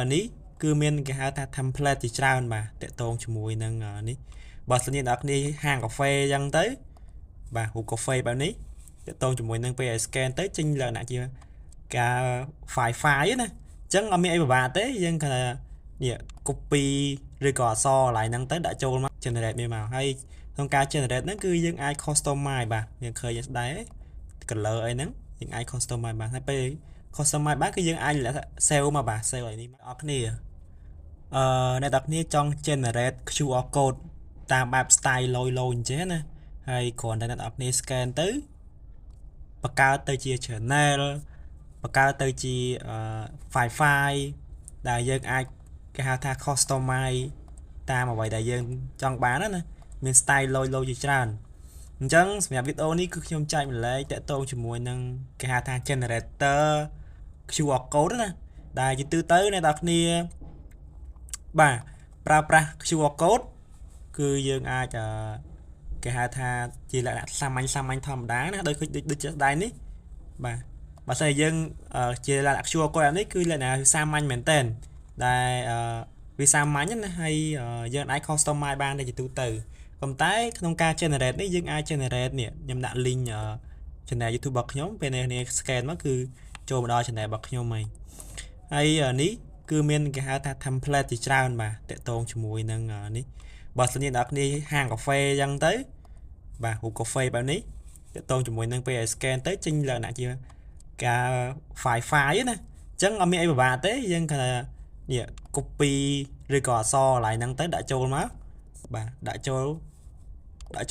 Ní cứ miên cái hai ta template thì trao mà để tôn cho mùi nâng ní bà xin nhìn đọc đi hàng cà phê dân tới và hộp cà phê bảo ní để tôn cho mùi nâng bây scan tới chinh là nạ chưa cả phải phải nè chẳng ở mi bà tế dân là copy record so lại nâng tới đã trâu mắt generate mi màu hay thông ca generate nó cứ dân ai customize bà nhưng khơi dân đấy cần lỡ ấy nắng những ai customize bà hay bây customize bác cái dân ai là sale mà bà sale lại đi nè này đặt ní trong generate QR code តាមបែប style លយអញ្ចឹងណាហើយគ្រាន់តែអ្នកនរគ្នា scan ទៅបង្កើតទៅជា channel បង្កើតទៅជា file ដែលយើងអាចគេហៅថា customize តាមអ្វីដែលយើងចង់បានណាមាន style លយជាច្រើនអញ្ចឹងសម្រាប់វីដេអូនេះគឺខ្ញុំចែកម្លែកតាក់ទងជាមួយនឹងគេហៅថា generator QR code ណាដែលជាទូទៅអ្នកនរគ្នាបាទប្រើប្រាស់ QR code គឺយើងអាចគេហៅថាជាលក្ខណៈសាមញ្ញធម្មតាណាដូចជាស្ដាយនេះបាទបើស្អីយើងជាលក្ខណៈ QR code នេះគឺលក្ខណៈសាមញ្ញមែនតើដែលវាសាមញ្ញណាហើយយើងអាច customize បានតែជាទូទៅប៉ុន្តែក្នុងការ generate នេះយើងអាច generate នេះខ្ញុំដាក់ link channel YouTube របស់ខ្ញុំពេលនេះ scan មកគឺចូលមកដល់ channel របស់ខ្ញុំហើយនេះគឺមានគេហៅថា template ជាច្រើនបាទតាក់ទងជាមួយនឹងនេះបើសិនជាអ្នកគ្នាហាងកាហ្វេអញ្ចឹងទៅបាទហូបកាហ្វេបែបនេះតាក់ទងជាមួយនឹងពេល scan ទៅចេញលក្ខណៈជាការ file ណាអញ្ចឹងអត់មានអីពិបាកទេយើងគ្រាន់តែនេះ copy ឬក៏អក្សរឡើងហ្នឹងទៅដាក់ចូលមកបាទដាក់ចូ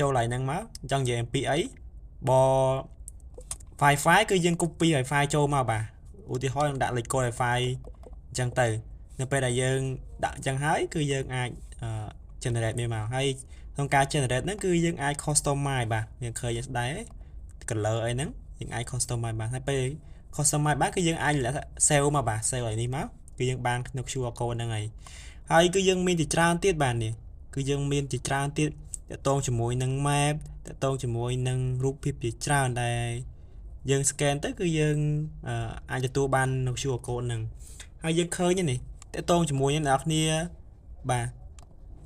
លឡើងហ្នឹងមកអញ្ចឹងនិយាយអំពីអីបើ file គឺយើង copy file ចូលមកបាទឧទាហរណ៍ខ្ញុំដាក់លេខកូដ file អញ្ចឹងទៅនៅពេលដែលយើងដាក់អញ្ចឹងហើយគឺយើងអាច generate មានមកហើយក្នុងការ generate ហ្នឹងគឺយើងអាច customize បាទយើងឃើញស្ដាយ color អីហ្នឹងយើងអាច customize បានហើយពេល customize បានគឺយើងអាច save មកបាទ save ឲ្យនេះមកគឺយើងបានក្នុង QR code ហ្នឹងហើយគឺយើងមានជាច្រើនទៀតបាទនេះគឺយើងមានជាច្រើនទៀតតាក់ទងជាមួយនឹង map តាក់ទងជាមួយនឹងរូបភាពជាច្រើនដែលយើង scan ទៅគឺយើងអាចទទួលបាននៅ QR code ហ្នឹងហើយយើងឃើញនេះតាក់ទងជាមួយនឹងអ្នកគ្នាបាទ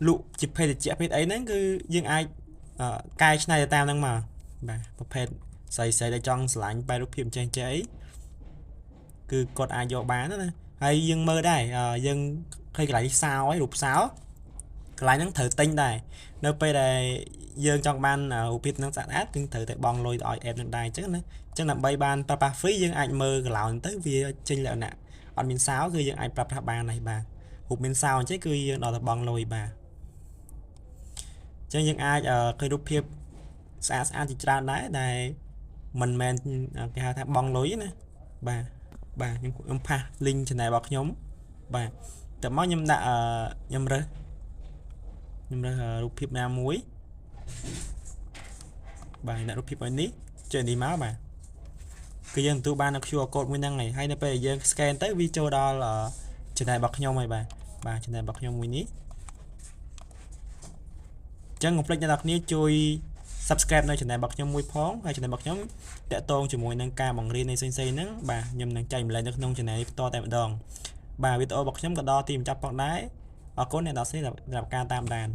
លក់ជាភេទជ្ជៈភេទអីហ្នឹងគឺយើងអាចកែច្នៃទៅតាមហ្នឹងមកបាទប្រភេទស្អីដែលចង់ឆ្លាញ់បែបរូបភាពចេះអីគឺគាត់អាចយកបានណាហើយយើងមើលដែរយើងឃើញកន្លែងសោហើយរូបសោកន្លែងហ្នឹងត្រូវទិញដែរនៅពេលដែលយើងចង់បានរូបភាពហ្នឹងស្អាតគឺត្រូវតែបង់លុយឲ្យ app ហ្នឹងដែរអញ្ចឹងណាអញ្ចឹងដើម្បីបានប្រើប្រាស់ free យើងអាចមើលកន្លោនទៅវាចេញលក្ខណៈអត់មានសោគឺយើងអាចប្រើប្រាស់បានហើយបាទរូបមានសោអញ្ចឹងគឺយើងដល់តែបង់លុយបាទអញ្ចឹងយើងអាចឃើញរូបភាពស្អាតជាច្រើនដែរដែលមិនមែនគេហៅថាបង់លុយណាបាទខ្ញុំផាស link channel របស់ខ្ញុំបាទតែមកខ្ញុំដាក់ខ្ញុំរើសរូបភាពណាមួយបាទដាក់រូបភាពឲ្យនេះចេញនេះមកបាទគឺយើងទទួលបាននៅ QR code មួយហ្នឹងហើយនៅពេលយើង scan ទៅវាចូលដល់ channel របស់ខ្ញុំហើយបាទ channel របស់ខ្ញុំមួយនេះអញ្ចឹងកុំភ្លេចអ្នកនរគ្នាជួយ subscribe នៅ channel របស់ខ្ញុំមួយផងហើយ channel របស់ខ្ញុំតាក់ទងជាមួយនឹងការបង្រៀននៃផ្សេងៗហ្នឹងបាទខ្ញុំនឹងចែកម្លែកនៅក្នុង channel នេះបន្តតែម្ដងបាទវីដេអូរបស់ខ្ញុំក៏ដល់ទីបញ្ចប់ផងដែរអរគុណអ្នកនរគ្នាសម្រាប់ការតាមដាន